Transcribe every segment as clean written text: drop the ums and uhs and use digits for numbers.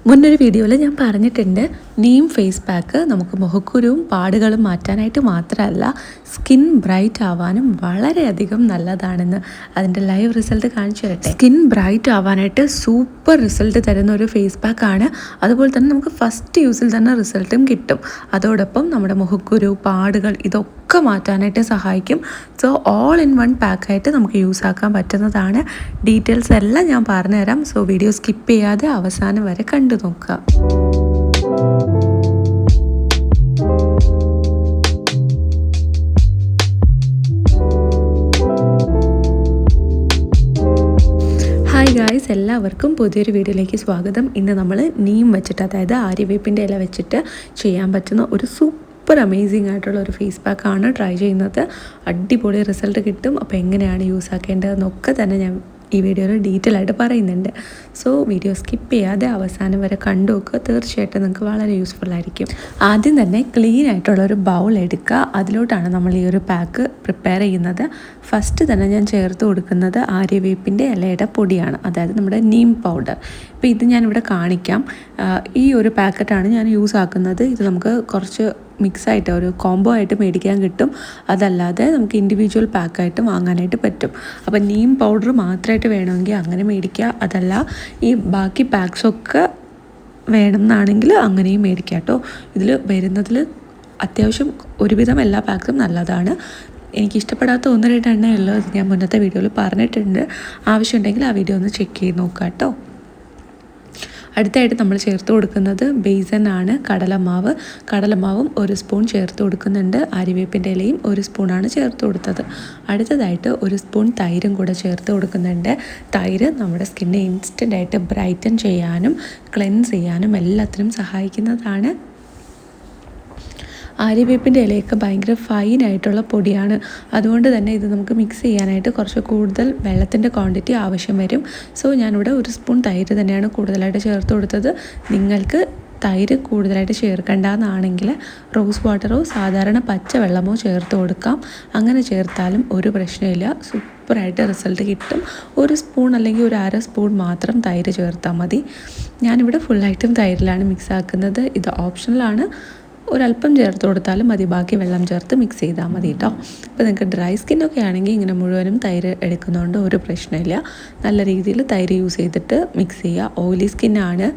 മുന്നൊരു വീഡിയോയിൽ ഞാൻ പറഞ്ഞിട്ടുണ്ട്, നീം ഫേസ് പാക്ക് നമുക്ക് മുഖക്കുരുവും പാടുകളും മാറ്റാനായിട്ട് മാത്രമല്ല സ്കിൻ ബ്രൈറ്റ് ആവാനും വളരെയധികം നല്ലതാണെന്ന്. അതിൻ്റെ ലൈവ് റിസൾട്ട് കാണിച്ചു തരട്ടെ. സ്കിൻ ബ്രൈറ്റ് ആവാനായിട്ട് സൂപ്പർ റിസൾട്ട് തരുന്ന ഒരു ഫേസ് പാക്കാണ്. അതുപോലെ തന്നെ നമുക്ക് ഫസ്റ്റ് യൂസിൽ തന്നെ റിസൾട്ടും കിട്ടും. അതോടൊപ്പം നമ്മുടെ മുഖക്കുരു, പാടുകൾ ഇതൊക്കെ മാറ്റാനായിട്ട് സഹായിക്കും. സോ ഓൾ ഇൻ വൺ പാക്കായിട്ട് നമുക്ക് യൂസ് ആക്കാൻ പറ്റുന്നതാണ്. ഡീറ്റെയിൽസ് എല്ലാം ഞാൻ പറഞ്ഞുതരാം. സോ വീഡിയോ സ്കിപ്പ് ചെയ്യാതെ അവസാനം വരെ കണ്ടു നോക്കുക. ഹായ് ഗായ്സ്, എല്ലാവർക്കും പുതിയൊരു വീഡിയോയിലേക്ക് സ്വാഗതം. ഇന്ന് നമ്മൾ നീം വെച്ചിട്ട്, അതായത് ആര്യവേപ്പിൻ്റെ ഇല വെച്ചിട്ട് ചെയ്യാൻ പറ്റുന്ന ഒരു സൂപ്പർ അമേസിങ് ആയിട്ടുള്ള ഒരു ഫേസ് പാക്കാണ് ട്രൈ ചെയ്യുന്നത്. അടിപൊളി റിസൾട്ട് കിട്ടും. അപ്പോൾ എങ്ങനെയാണ് യൂസ് ആക്കേണ്ടതെന്നൊക്കെ തന്നെ ഞാൻ ഈ വീഡിയോയിൽ ഡീറ്റെയിൽ ആയിട്ട് പറയുന്നുണ്ട്. സോ വീഡിയോ സ്കിപ്പ് ചെയ്യാതെ അവസാനം വരെ കണ്ടു നോക്കുക. തീർച്ചയായിട്ടും നിങ്ങൾക്ക് വളരെ യൂസ്ഫുൾ ആയിരിക്കും. ആദ്യം തന്നെ ക്ലീൻ ആയിട്ടുള്ള ഒരു ബൗൾ എടുക്കുക. അതിലോട്ടാണ് നമ്മൾ ഈ ഒരു പാക്ക് പ്രിപ്പയർ ചെയ്യുന്നത്. ഫസ്റ്റ് തന്നെ ഞാൻ ചേർത്ത് കൊടുക്കുന്നത് ആര്യവേപ്പിൻ്റെ ഇലയുടെ പൊടിയാണ്, അതായത് നമ്മുടെ നീം പൗഡർ. ഇപ്പോൾ ഇത് ഞാനിവിടെ കാണിക്കാം. ഈ ഒരു പാക്കറ്റാണ് ഞാൻ യൂസ് ആക്കുന്നത്. ഇത് നമുക്ക് കുറച്ച് മിക്സായിട്ട് ഒരു കോംബോ ആയിട്ട് മേടിക്കാൻ കിട്ടും. അതല്ലാതെ നമുക്ക് ഇൻഡിവിജ്വൽ പാക്കായിട്ട് വാങ്ങാനായിട്ട് പറ്റും. അപ്പോൾ നീം പൗഡർ മാത്രമായിട്ട് വേണമെങ്കിൽ അങ്ങനെ മേടിക്കുക. അതല്ല ഈ ബാക്കി പാക്സൊക്കെ വേണമെന്നാണെങ്കിൽ അങ്ങനെയും മേടിക്കാം കേട്ടോ. ഇതിൽ വരുന്നതിൽ അത്യാവശ്യം ഒരുവിധം എല്ലാ പാക്സും നല്ലതാണ്. എനിക്കിഷ്ടപ്പെടാത്ത 1-2 എണ്ണയുള്ളൂ. ഇത് ഞാൻ മുന്നത്തെ വീഡിയോയിൽ പറഞ്ഞിട്ടുണ്ട്. ആവശ്യമുണ്ടെങ്കിൽ ആ വീഡിയോ ഒന്ന് ചെക്ക് ചെയ്ത് നോക്കാം കേട്ടോ. അടുത്തായിട്ട് നമ്മൾ ചേർത്ത് കൊടുക്കുന്നത് ബേസൻ ആണ്, കടലമാവും 1 സ്പൂൺ ചേർത്ത് കൊടുക്കുന്നുണ്ട്. ആര്യവേപ്പിൻ്റെ ഇലയും 1 സ്പൂണാണ് ചേർത്ത് കൊടുത്തത്. അടുത്തതായിട്ട് 1 സ്പൂൺ തൈരും കൂടെ ചേർത്ത് കൊടുക്കുന്നുണ്ട്. തൈര് നമ്മുടെ സ്കിന്നെ ഇൻസ്റ്റൻ്റായിട്ട് ബ്രൈറ്റൻ ചെയ്യാനും ക്ലെൻസ് ചെയ്യാനും എല്ലാത്തിനും സഹായിക്കുന്നതാണ്. ആര്യവേപ്പിൻ്റെ ഇലയൊക്കെ ഭയങ്കര ഫൈനായിട്ടുള്ള പൊടിയാണ്. അതുകൊണ്ട് തന്നെ ഇത് നമുക്ക് മിക്സ് ചെയ്യാനായിട്ട് കുറച്ച് കൂടുതൽ വെള്ളത്തിൻ്റെ ക്വാണ്ടിറ്റി ആവശ്യം വരും. സോ ഞാനിവിടെ 1 സ്പൂൺ തൈര് തന്നെയാണ് കൂടുതലായിട്ട് ചേർത്ത് കൊടുത്തത്. നിങ്ങൾക്ക് തൈര് കൂടുതലായിട്ട് ചേർക്കേണ്ടതെന്നാണെങ്കിൽ റോസ് വാട്ടറോ സാധാരണ പച്ചവെള്ളമോ ചേർത്ത് കൊടുക്കാം. അങ്ങനെ ചേർത്താലും ഒരു പ്രശ്നമില്ല, സൂപ്പറായിട്ട് റിസൾട്ട് കിട്ടും. 1 സ്പൂൺ അല്ലെങ്കിൽ ഒരു 1/2 സ്പൂൺ മാത്രം തൈര് ചേർത്താൽ മതി. ഞാനിവിടെ ഫുള്ളായിട്ടും തൈരിലാണ് മിക്സ് ആക്കുന്നത്. ഇത് ഓപ്ഷണലാണ്. ഒരല്പം ചേർത്ത് കൊടുത്താലും മതി, ബാക്കി വെള്ളം ചേർത്ത് മിക്സ് ചെയ്താൽ മതി കേട്ടോ. ഇപ്പോൾ നിങ്ങൾക്ക് ഡ്രൈ സ്കിന്നൊക്കെ ആണെങ്കിൽ ഇങ്ങനെ മുഴുവനും തൈര് എടുക്കുന്നതുകൊണ്ട് ഒരു പ്രശ്നമില്ല. നല്ല രീതിയിൽ തൈര് യൂസ് ചെയ്തിട്ട് മിക്സ് ചെയ്യുക. ഓയിലി സ്കിന്നാണ്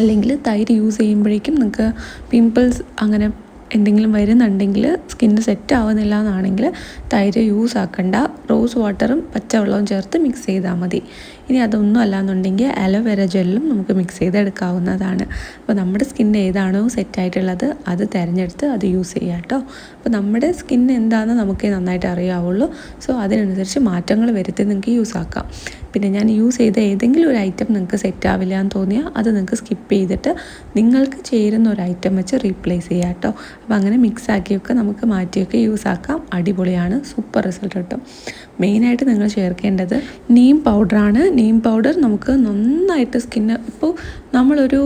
അല്ലെങ്കിൽ തൈര് യൂസ് ചെയ്യുമ്പോഴേക്കും നിങ്ങൾക്ക് പിമ്പിൾസ് അങ്ങനെ എന്തെങ്കിലും വരുന്നുണ്ടെങ്കിൽ, സ്കിന്ന് സെറ്റ് ആവുന്നില്ല എന്നാണെങ്കിൽ തൈര് യൂസ് ആക്കണ്ട. റോസ് വാട്ടറും പച്ചവെള്ളവും ചേർത്ത് മിക്സ് ചെയ്താൽ മതി. ഇനി അതൊന്നും അല്ലാന്നുണ്ടെങ്കിൽ അലോവേര ജെല്ലും നമുക്ക് മിക്സ് ചെയ്തെടുക്കാവുന്നതാണ്. അപ്പോൾ നമ്മുടെ സ്കിന്ന് ഏതാണോ സെറ്റായിട്ടുള്ളത് അത് തിരഞ്ഞെടുത്ത് അത് യൂസ് ചെയ്യാം കേട്ടോ. അപ്പോൾ നമ്മുടെ സ്കിന്ന് എന്താണെന്ന് നമുക്ക് നന്നായിട്ട് അറിയാവുള്ളൂ. സോ അതിനനുസരിച്ച് മാറ്റങ്ങൾ വരുത്തി നിങ്ങൾക്ക് യൂസ് ആക്കാം. പിന്നെ ഞാൻ യൂസ് ചെയ്ത ഏതെങ്കിലും ഒരു ഐറ്റം നിങ്ങൾക്ക് സെറ്റാവില്ല എന്ന് തോന്നിയാൽ അത് നിങ്ങൾക്ക് സ്കിപ്പ് ചെയ്തിട്ട് നിങ്ങൾക്ക് ചേരുന്ന ഒരു ഐറ്റം വെച്ച് റീപ്ലേസ് ചെയ്യാം കേട്ടോ. അപ്പോൾ അങ്ങനെ മിക്സ് ആക്കിയൊക്കെ നമുക്ക് മാറ്റിയൊക്കെ യൂസ് ആക്കാം. അടിപൊളിയാണ്, സൂപ്പർ റിസൾട്ട് കിട്ടും. മെയിനായിട്ട് നിങ്ങൾ ചേർക്കേണ്ടത് നീം പൗഡറാണ്. നീം പൗഡർ നമുക്ക് നന്നായിട്ട് സ്കിന്ന്, ഇപ്പോൾ നമ്മളൊരു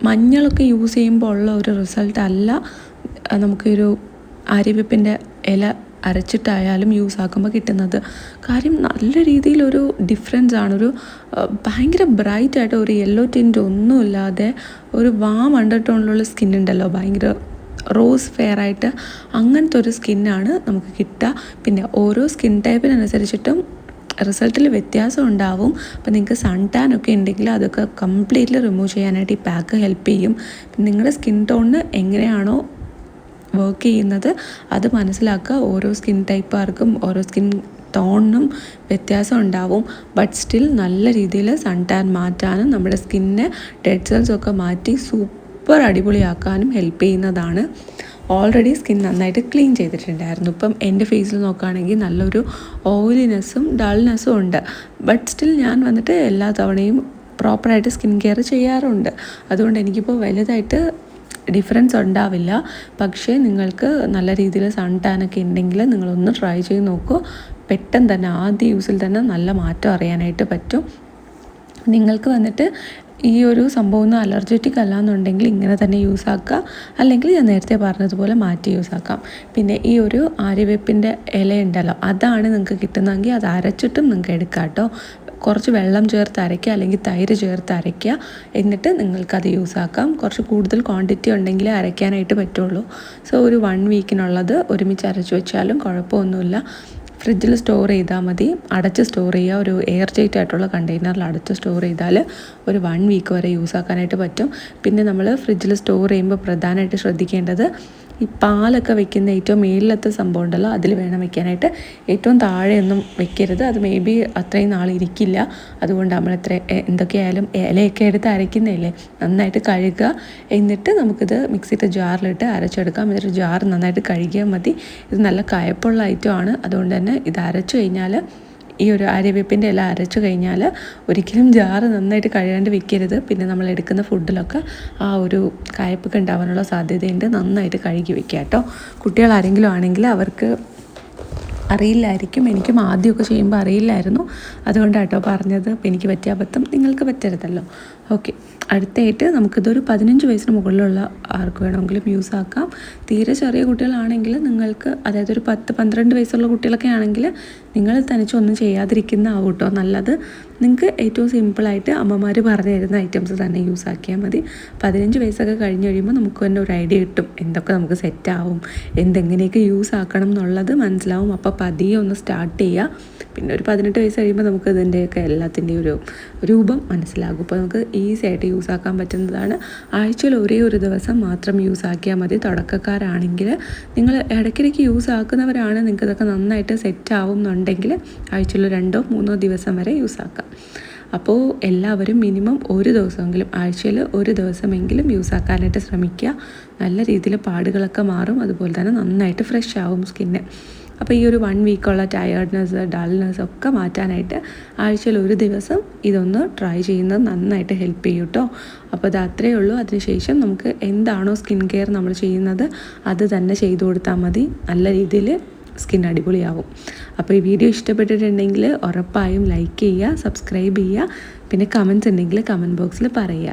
മഞ്ഞളൊക്കെ യൂസ് ചെയ്യുമ്പോൾ ഉള്ള ഒരു റിസൾട്ട് അല്ല നമുക്കൊരു ആര്യവേപ്പിൻ്റെ ഇല അരച്ചിട്ടായാലും യൂസ് ആക്കുമ്പോൾ കിട്ടുന്നത്. കാര്യം നല്ല രീതിയിലൊരു ഡിഫറൻസ് ആണ്. ഒരു ഭയങ്കര ബ്രൈറ്റായിട്ട് ഒരു യെല്ലോ ടിൻ്റ് ഒന്നുമില്ലാതെ ഒരു വാം അണ്ടർ ടോണിലുള്ള സ്കിന്നുണ്ടല്ലോ, ഭയങ്കര റോസ് ഫെയർ ആയിട്ട്, അങ്ങനത്തെ ഒരു സ്കിന്നാണ് നമുക്ക് കിട്ടുക. പിന്നെ ഓരോ സ്കിൻ ടൈപ്പിനനുസരിച്ചിട്ടും റിസൾട്ടിൽ വ്യത്യാസം ഉണ്ടാവും. അപ്പോൾ നിങ്ങൾക്ക് സൺ ടാൻ ഒക്കെ ഉണ്ടെങ്കിൽ അതൊക്കെ കംപ്ലീറ്റ്ലി റിമൂവ് ചെയ്യാനായിട്ട് ഈ പാക്ക് ഹെൽപ്പ് ചെയ്യും. നിങ്ങളുടെ സ്കിൻ ടോണിന് എങ്ങനെയാണോ വർക്ക് ചെയ്യുന്നത് അത് മനസ്സിലാക്കുക. ഓരോ സ്കിൻ ടൈപ്പുകാർക്കും ഓരോ സ്കിൻ ടോണിനും വ്യത്യാസം ഉണ്ടാവും. ബട്ട് സ്റ്റിൽ നല്ല രീതിയിൽ സൺ ടാൻ മാറ്റാനും നമ്മുടെ സ്കിന്നെ ഡെഡ് സെൽസൊക്കെ മാറ്റി സൂപ്പർ അടിപൊളിയാക്കാനും ഹെൽപ്പ് ചെയ്യുന്നതാണ്. ഓൾറെഡി സ്കിൻ നന്നായിട്ട് ക്ലീൻ ചെയ്തിട്ടുണ്ടായിരുന്നു. ഇപ്പം എൻ്റെ ഫേസിൽ നോക്കുകയാണെങ്കിൽ നല്ലൊരു ഓയിലിനെസ്സും ഡൾനെസ്സും ഉണ്ട്. ബട്ട് സ്റ്റിൽ ഞാൻ വന്നിട്ട് എല്ലാ തവണയും പ്രോപ്പറായിട്ട് സ്കിൻ കെയർ ചെയ്യാറുണ്ട്. അതുകൊണ്ട് എനിക്കിപ്പോൾ വലുതായിട്ട് ഡിഫറൻസ് ഉണ്ടാവില്ല. പക്ഷേ നിങ്ങൾക്ക് നല്ല രീതിയിൽ സൺ ടാനൊക്കെ ഉണ്ടെങ്കിൽ നിങ്ങളൊന്ന് ട്രൈ ചെയ്ത് നോക്കൂ. പെട്ടെന്ന് തന്നെ ആദ്യ യൂസിൽ തന്നെ നല്ല മാറ്റം അറിയാനായിട്ട് പറ്റും. നിങ്ങൾക്ക് വന്നിട്ട് ഈ ഒരു സംഭവം ഒന്നും അലർജറ്റിക് അല്ല എന്നുണ്ടെങ്കിൽ ഇങ്ങനെ തന്നെ യൂസ് ആക്കുക, അല്ലെങ്കിൽ ഞാൻ നേരത്തെ പറഞ്ഞതുപോലെ മാറ്റി യൂസ് ആക്കാം. പിന്നെ ഈ ഒരു ആര്യവേപ്പിൻ്റെ ഇല ഉണ്ടല്ലോ, അതാണ് നിങ്ങൾക്ക് കിട്ടുന്നതെങ്കിൽ അത് അരച്ചിട്ടും നിങ്ങൾക്ക് എടുക്കാം കേട്ടോ. കുറച്ച് വെള്ളം ചേർത്ത് അരയ്ക്കുക, അല്ലെങ്കിൽ തൈര് ചേർത്ത് അരയ്ക്കുക, എന്നിട്ട് നിങ്ങൾക്കത് യൂസ് ആക്കാം. കുറച്ച് കൂടുതൽ ക്വാണ്ടിറ്റി ഉണ്ടെങ്കിൽ അരയ്ക്കാനായിട്ട് പറ്റുള്ളൂ. സോ ഒരു 1 വീക്കിനുള്ളത് ഒരുമിച്ച് അരച്ച് വെച്ചാലും കുഴപ്പമൊന്നുമില്ല. ഫ്രിഡ്ജിൽ സ്റ്റോർ ചെയ്താൽ മതി, അടച്ച് സ്റ്റോർ ചെയ്യുക. ഒരു എയർ ടൈറ്റ് ആയിട്ടുള്ള കണ്ടെയ്നറിൽ അടച്ച് സ്റ്റോർ ചെയ്താൽ ഒരു 1 വീക്ക് വരെ യൂസ് ആക്കാനായിട്ട് പറ്റും. പിന്നെ നമ്മൾ ഫ്രിഡ്ജിൽ സ്റ്റോർ ചെയ്യുമ്പോൾ പ്രധാനമായിട്ട് ശ്രദ്ധിക്കേണ്ടത്, ഈ പാലൊക്കെ വെക്കുന്ന ഏറ്റവും മേളിലത്തെ സംഭവം ഉണ്ടല്ലോ, അതിൽ വേണം വെക്കാനായിട്ട്. ഏറ്റവും താഴെയൊന്നും വെക്കരുത്, അത് മേ ബി അത്രയും നാൾ ഇരിക്കില്ല. അതുകൊണ്ട് നമ്മൾ എന്തൊക്കെയായാലും ഇലയൊക്കെ എടുത്ത് അരയ്ക്കുന്നില്ലേ, നന്നായിട്ട് കഴുകുക. എന്നിട്ട് നമുക്കിത് മിക്സിയുടെ ജാറിലിട്ട് അരച്ചെടുക്കാം. ഇതൊരു ജാർ നന്നായിട്ട് കഴുകിയാൽ മതി. ഇത് നല്ല കയപ്പുള്ള ഐറ്റമാണ്, അതുകൊണ്ട് തന്നെ ഇത് അരച്ചു കഴിഞ്ഞാൽ, ഈ ഒരു ആര്യവേപ്പിൻ്റെ ഇല അരച്ചു കഴിഞ്ഞാൽ ഒരിക്കലും ജാറ് നന്നായിട്ട് കഴുകാണ്ട് വെക്കരുത്. പിന്നെ നമ്മൾ എടുക്കുന്ന ഫുഡിലൊക്കെ ആ ഒരു കയ്പ്പൊക്കെ ഉണ്ടാവാനുള്ള സാധ്യതയുണ്ട്. നന്നായിട്ട് കഴുകി വെക്കുക കേട്ടോ. കുട്ടികൾ ആരെങ്കിലും ആണെങ്കിൽ അവർക്ക് അറിയില്ലായിരിക്കും. എനിക്കും ആദ്യമൊക്കെ ചെയ്യുമ്പോൾ അറിയില്ലായിരുന്നു, അതുകൊണ്ടാണ് കേട്ടോ പറഞ്ഞത്. അപ്പോൾ എനിക്ക് പറ്റിയ അബദ്ധം നിങ്ങൾക്ക് പറ്റരുതല്ലോ. ഓക്കെ, അടുത്തായിട്ട് നമുക്കിതൊരു 15 വയസ്സിന് മുകളിലുള്ള ആർക്ക് വേണമെങ്കിലും യൂസ് ആക്കാം. തീരെ ചെറിയ കുട്ടികളാണെങ്കിൽ നിങ്ങൾക്ക്, അതായത് ഒരു 10-12 വയസ്സുള്ള കുട്ടികളൊക്കെ ആണെങ്കിൽ നിങ്ങൾ തനിച്ചൊന്നും ചെയ്യാതിരിക്കുന്ന കേട്ടോ നല്ലത്. നിങ്ങൾക്ക് ഏറ്റവും സിമ്പിളായിട്ട് അമ്മമാർ പറഞ്ഞു തരുന്ന ഐറ്റംസ് തന്നെ യൂസ് ആക്കിയാൽ മതി. 15 വയസ്സൊക്കെ കഴിഞ്ഞ് കഴിയുമ്പോൾ നമുക്ക് തന്നെ ഒരു ഐഡിയ കിട്ടും, എന്തൊക്കെ നമുക്ക് സെറ്റാവും, എന്തെങ്ങനെയൊക്കെ യൂസ് ആക്കണം എന്നുള്ളത് മനസ്സിലാവും. അപ്പോൾ പതിയെ ഒന്ന് സ്റ്റാർട്ട് ചെയ്യുക. പിന്നെ ഒരു 18 വയസ്സ് കഴിയുമ്പോൾ നമുക്ക് ഇതിൻ്റെയൊക്കെ എല്ലാത്തിൻ്റെയും ഒരു രൂപം മനസ്സിലാകും. അപ്പോൾ നമുക്ക് ഈസി ആയിട്ട് യൂസ് ആക്കാൻ പറ്റുന്നതാണ്. ആഴ്ചയിൽ ഒരേ ഒരു ദിവസം മാത്രം യൂസ് ആക്കിയാൽ മതി. തുടക്കക്കാരാണെങ്കിൽ, നിങ്ങൾ ഇടയ്ക്കിടയ്ക്ക് യൂസ് ആക്കുന്നവരാണ്, നിങ്ങൾക്ക് ഇതൊക്കെ നന്നായിട്ട് സെറ്റ് ആവും എന്നുണ്ടെങ്കിൽ ആഴ്ചയിൽ 2-3 ദിവസം വരെ യൂസ് ആക്കാം. അപ്പോൾ എല്ലാവരും മിനിമം ഒരു ദിവസമെങ്കിലും, ആഴ്ചയിൽ ഒരു ദിവസമെങ്കിലും യൂസ് ആക്കാനായിട്ട് ശ്രമിക്കുക. നല്ല രീതിയിൽ പാടുകളൊക്കെ മാറും, അതുപോലെ തന്നെ നന്നായിട്ട് ഫ്രഷ് ആവും സ്കിന്ന്. അപ്പോൾ ഈ ഒരു 1 വീക്കുള്ള ടയേർഡ്നെസ്, ഡൾനെസ് ഒക്കെ മാറ്റാനായിട്ട് ആഴ്ചയിൽ ഒരു ദിവസം ഇതൊന്ന് ട്രൈ ചെയ്യുന്നത് നന്നായിട്ട് ഹെൽപ്പ് ചെയ്യും കേട്ടോ. അപ്പോൾ അത് അത്രയേ ഉള്ളൂ. അതിനുശേഷം നമുക്ക് എന്താണോ സ്കിൻ കെയർ നമ്മൾ ചെയ്യുന്നത് അത് തന്നെ ചെയ്തു കൊടുത്താൽ മതി. നല്ല രീതിയിൽ സ്കിൻ അടിപൊളിയാവും. അപ്പോൾ ഈ വീഡിയോ ഇഷ്ടപ്പെട്ടിട്ടുണ്ടെങ്കിൽ ഉറപ്പായും ലൈക്ക് ചെയ്യുക, സബ്സ്ക്രൈബ് ചെയ്യുക. പിന്നെ കമൻറ്റ്സ് ഉണ്ടെങ്കിൽ കമൻറ്റ് ബോക്സിൽ പറയുക.